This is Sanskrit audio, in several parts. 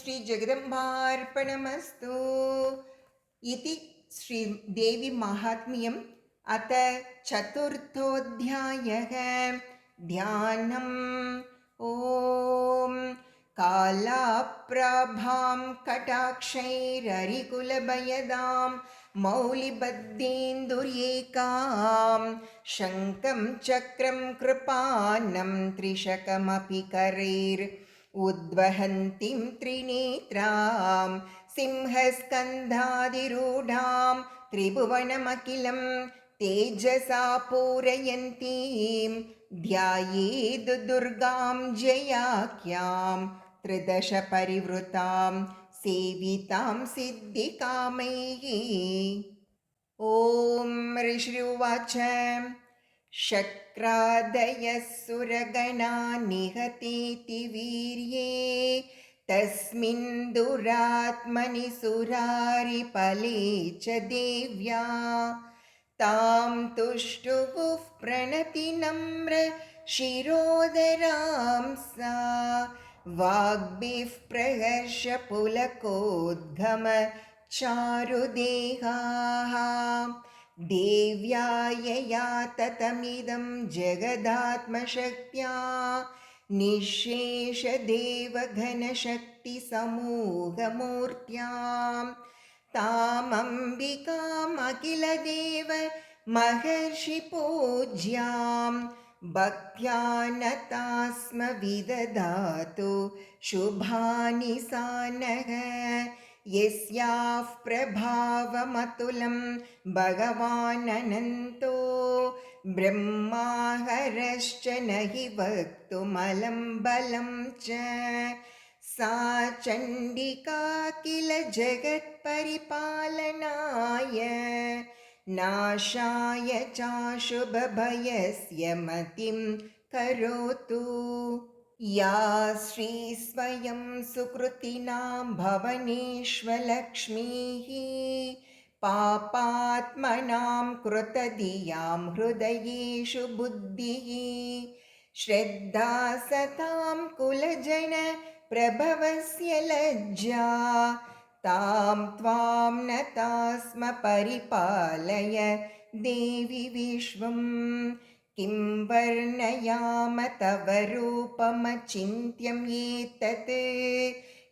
श्रीजगदम्बार्पणमस्तु इति श्रीदेवीमाहात्म्यम्। अथ चतुर्थोऽध्यायः। ध्यानम्। ॐ कालाप्रभां कटाक्षैररिकुलभयदां मौलिबद्धेन्दुर्येकां शङ्खं चक्रं कृपानं त्रिशकमपि करैरुद्वहन्तीं त्रिनेत्रां सिंहस्कन्धादिरूढां त्रिभुवनमखिलं तेजसा पूरयन्तीं ध्यायेद् दुर्गां जयाख्यां त्रिदश परिवृतां सेवितां सिद्धिकामैः। ॐ ऋषिरुवाच शक्रादयः सुरगणा निहतेति वीर्ये तस्मिन् दुरात्मनि सुरारिपले च देव्या तां तुष्टुवुः प्रणतिनम्र शिरोदरां सा वाग्भिः प्रहर्ष पुलकोद्गम चारुदेहाः देव्या यया ततमिदं जगदात्मशक्त्या निःशेषदेवघनशक्तिसमूहमूर्त्यां तामम्बिकामखिलदेव महर्षिपूज्यां भक्त्या नता स्म विदधातु शुभानि सा नः यस्याः प्रभावमतुलं भगवाननन्तो ब्रह्माहरश्च न हि वक्तुमलं बलं च सा चण्डिका किल जगत्परिपालनाय नाशाय चाशुभभयस्य मतिं करोतु। या श्रीस्वयं सुकृतिनां भवनेष्वलक्ष्मीः पापात्मनां कृतधियां हृदयेषु बुद्धिः श्रद्धा सतां कुलजन प्रभवस्य लज्जा तां त्वां नता स्म परिपालय देवि विश्वम् किं वर्णयाम तव रूपमचिन्त्यं एतत्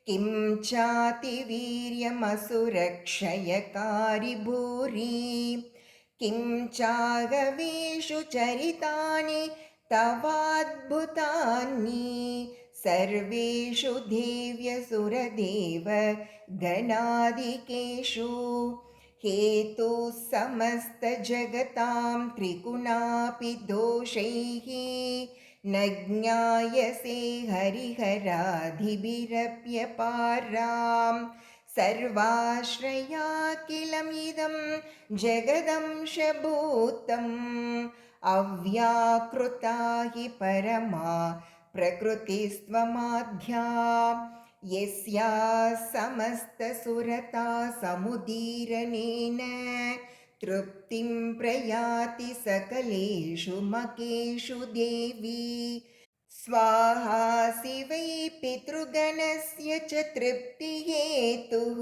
किं चातिवीर्यमसुरक्षयकारि भूरि किं चागवेषु चरितानि तवाद्भुतानि सर्वेषु देव्यसुरदेव गणादिकेषु हेतु समस्तजगतां त्रिगुणापि दोषैः न ज्ञायसे हरिहरादिभिरप्यपारां सर्वाश्रयाखिलमिदं जगदंशभूतम् अव्याकृता हि परमा प्रकृतिस्त्वमाद्या यस्या समस्तसुरता समुदीरनेन तृप्तिं प्रयाति सकलेषु मकेषु देवी स्वाहासि वै पितृगणस्य च तृप्तिहेतुः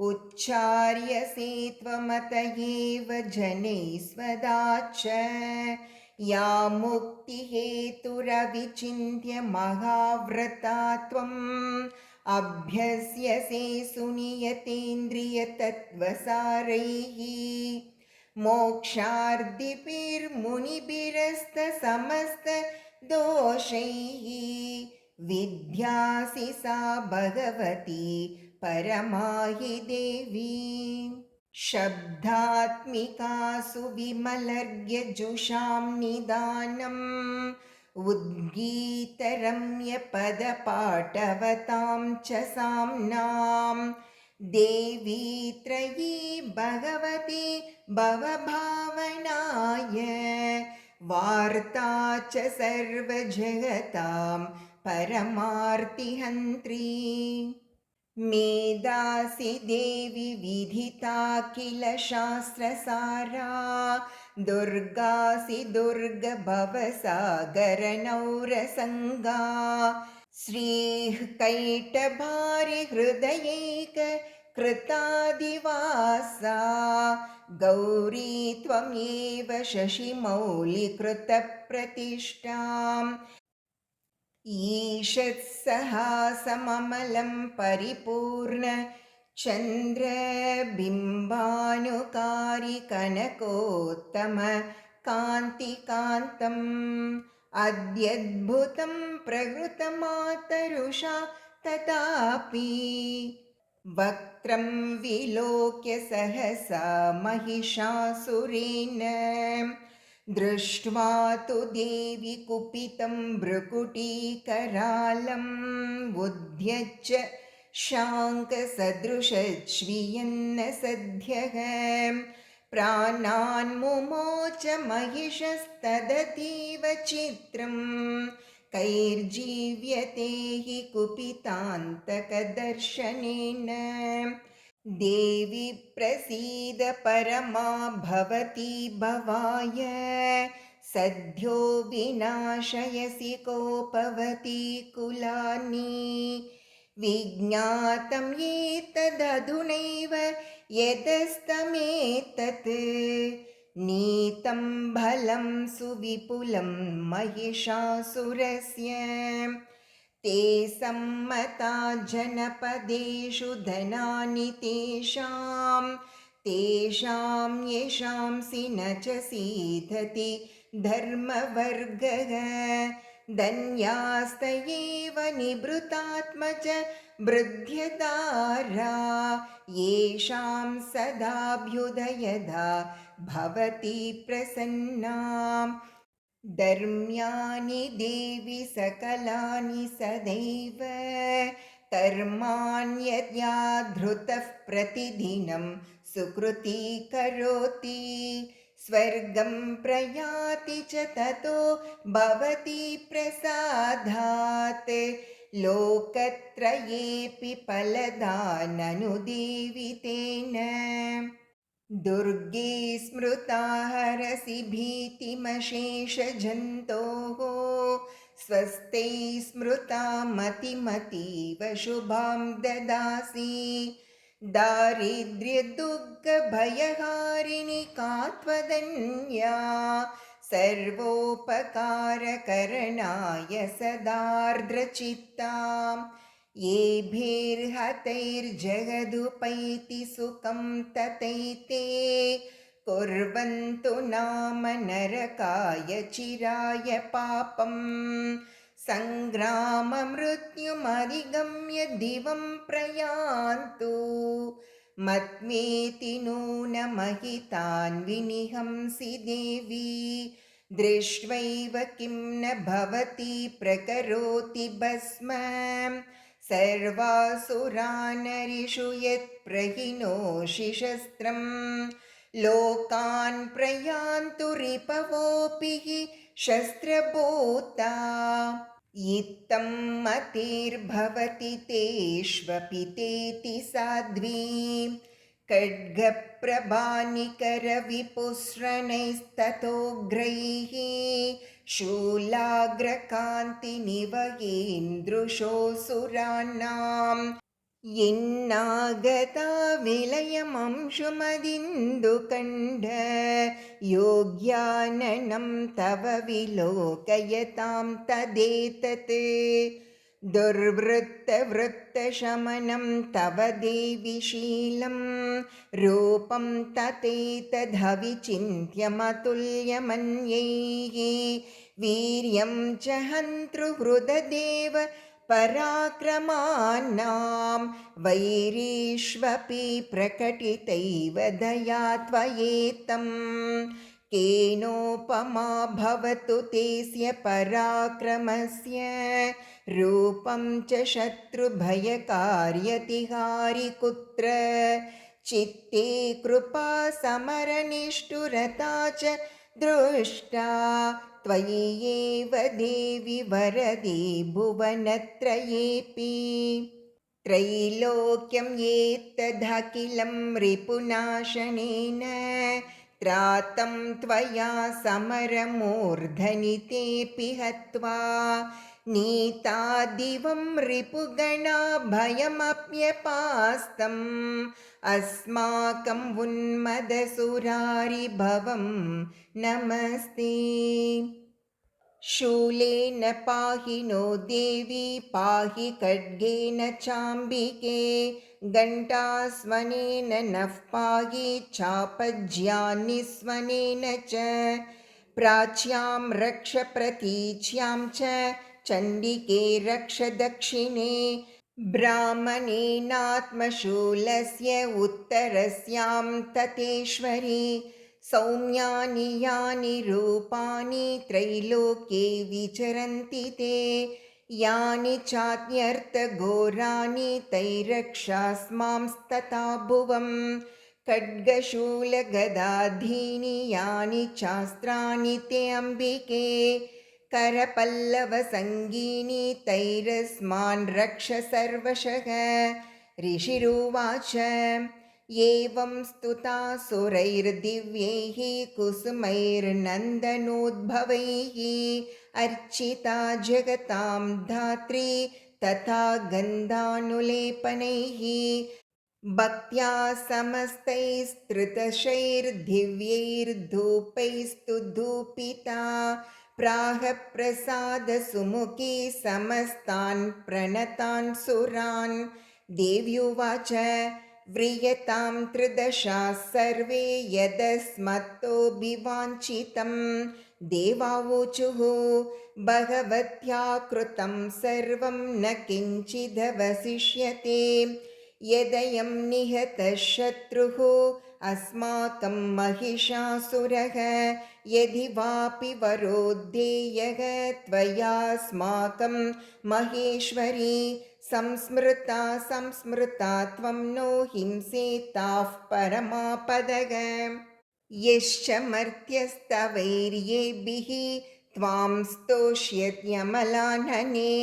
उच्चार्यसे त्वमत एव जनैस्वदाच्च या मुक्तिहेतुरविचिन्त्य महाव्रता त्वम् अभ्यस्यसे सुनियतेन्द्रियतत्त्वसारैः मोक्षार्थिभिर्मुनिभिरस्तसमस्तदोषैः विद्यासि सा भगवती परमा हि देवी शब्दात्मिकासु विमलर्घ्यजुषां निदानम् उद्गीतरम्यपदपाटवतां च साम्नां देवी त्रयी भगवती भवभावनाय वार्ता च सर्वजगतां परमार्तिहन्त्री मेदासि देवि विधिता किल शास्त्रसारा दुर्गासि दुर्गभवसागरनौरसङ्गा श्रीः कैटभारिहृदयैककृतादिवासा गौरी त्वमेव शशिमौलिकृतप्रतिष्ठाम् ईषत्सहासममलं परिपूर्ण चन्द्रबिम्बानुकारि कनकोत्तम कान्तिकान्तम् अद्यद्भुतं प्रहृतमातरुषा तथापि वक्त्रं विलोक्य सहसा महिषासुरेण दृष्ट्वा तु देवि कुपितं भ्रुकुटीकरालम् उद्यच्च शाङ्कसदृशश्वियन्न सद्यः प्राणान्मुमोच महिषस्तदतीव चित्रम् कैर्जीव्यते हि कुपितान्तकदर्शनेन देवि प्रसीद परमा भवती भवाय सद्यो विनाशयसि कोपवती कुलानि विज्ञातं एतदधुनैव यतस्तमेतत् नीतं बलं सुविपुलं महिषासुरस्य ते सम्मता जनपदेषु धनानि तेषां येषांसि न च सीदति धर्मवर्गः धन्यास्त एव निभृतात्मज वृद्ध्यतारा येषां सदाभ्युदयदा भवति प्रसन्नाम् धर्म्यानि देवि सकलानि सदैव कर्माण्यद्याधृतः प्रतिदिनं सुकृती करोति स्वर्गं प्रयाति च ततो भवति प्रसादात् लोकत्रयेऽपि फलदाननुदेवि तेन दुर्गे स्मृता हरसि भीतिमशेषजन्तोः स्वस्ते स्मृता मतिमतीव शुभां ददासि दारिद्र्यदुःखभयहारिणि का त्वदन्या सर्वोपकारकरणाय सदार्द्रचित्ताम् येभिर्हतैर्जगदुपैति सुखं ततैते कुर्वन्तु नाम नरकाय चिराय पापं सङ्ग्राममृत्युमधिगम्य दिवं प्रयान्तु मत्मेति नूनमहितान् विनिहंसि देवी दृष्ट्वैव किं न भवति प्रकरोति भस्म सर्वासुरानरिषु यत्प्रहिनोषि शस्त्रं लोकान् प्रयान्तु रिपवोऽपि हि शस्त्रभूता इत्थं मतिर्भवति तेष्वपि तेति साध्वी खड्गप्रभानिकरविपुस्रणैस्ततोग्रैः शूलाग्रकान्तिनिवयेन्दृशोऽसुराणाम् यन्नागता विलयमंशुमदिन्दुकण्ड योग्याननं तव विलोकयतां तदेतत् दुर्वृत्तवृत्तशमनं तव देवि शीलं रूपं ततेतदविचिन्त्यमतुल्यमन्यैः वीर्यं च हन्तृहृददेव पराक्रमाणां वैरीष्वपि प्रकटितैव दया त्वयेतं केनोपमा भवतु तेस्य पराक्रमस्य रूपं च शत्रुभयकार्यतिहारि कुत्र चित्ते कृपा समरनिष्ठुरता च दृष्टा त्वयि एव देवि वरदे भुवनत्रयेऽपि त्रैलोक्यं एतदखिलं रिपुनाशनेन त्रातं त्वया समरमूर्धनि तेऽपि हत्वा नीतादिवं रिपुगणा भयमप्यपास्तम् अस्माकम् उन्मदसुरारिभवं नमस्ते। शूलेन पाहि नो देवी पाहि खड्गेन चाम्बिके घण्टास्वनेन नः पाहि चापज्यान्निस्वनेन च प्राच्यां रक्ष प्रतीच्यां च चण्डिके रक्ष दक्षिणे ब्राह्मणेनात्मशूलस्य उत्तरस्यां ततेश्वरी सौम्यानि यानि रूपाणि त्रैलोक्ये विचरन्ति ते यानि चात्यर्थघोराणि तैरक्षास्मांस्तथा भुवम् खड्गशूलगदाधीनि यानि चास्त्राणि ते अम्बिके करपल्लवसङ्गीनि तैरस्मान् रक्ष सर्वशः। ऋषिरुवाच एवं स्तुतासुरैर्दिव्यैः कुसुमैर्नन्दनोद्भवैः अर्चिता जगतां धात्री तथा गन्धानुलेपनैः भक्त्या समस्तैस्तृतशैर्दिव्यैर्धूपैस्तु धूपिता प्राह प्रसादसुमुखी समस्तान् प्रणतान् सुरान्। देव्युवाच व्रियतां त्रिदशा सर्वे यदस्मत्तोऽभिवाञ्छितं देवावोचुः भगवत्या कृतं सर्वं न किञ्चिदवशिष्यते यदयं निहतः शत्रुः अस्माकं महिषासुरः यदि वापि वरोद्धेयः त्वयास्माकं महेश्वरी संस्मृता त्वं नो हिंसेताः परमापदग यश्च मर्त्यस्तवैर्येभिः त्वां स्तोष्यत्यमलानने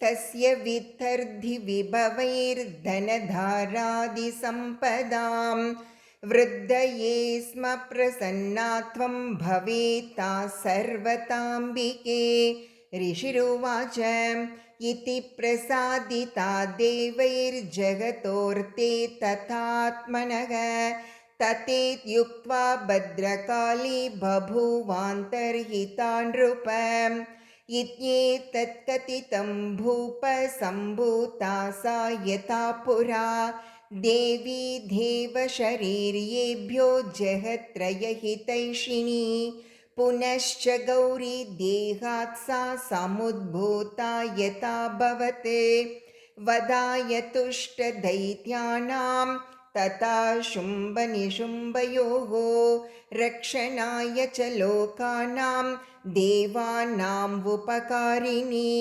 तस्य विद्धर्धिविभवैर्धनधारादिसम्पदां वृद्धये स्म प्रसन्ना त्वं भवेत्ता सर्वताम्बिके। ऋषिरुवाच इति प्रसादिता देवैर्जगतोऽर्ते तथात्मनः तथेत्युक्त्वा भद्रकाली बभूवान्तर्हिता नृप इत्येतत् कथितं भूप सम्भूता सा यथा पुरा देवी देवशरीर्येभ्यो जगत्त्रयहितैषिणी पुनश्च गौरी देहात् सा समुद्भूता यथा भवते वधाय तुष्टदैत्यानां तथा शुम्भनिशुम्भयोः रक्षणाय च लोकानां देवानाम् उपकारिणी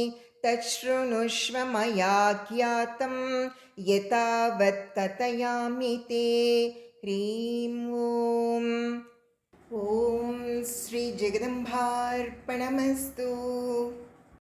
तच्छृणुष्व मया ज्ञातं यथावत् कथयामि ते। ह्रीं ॐ श्री जगदम्बार्पणमस्तु।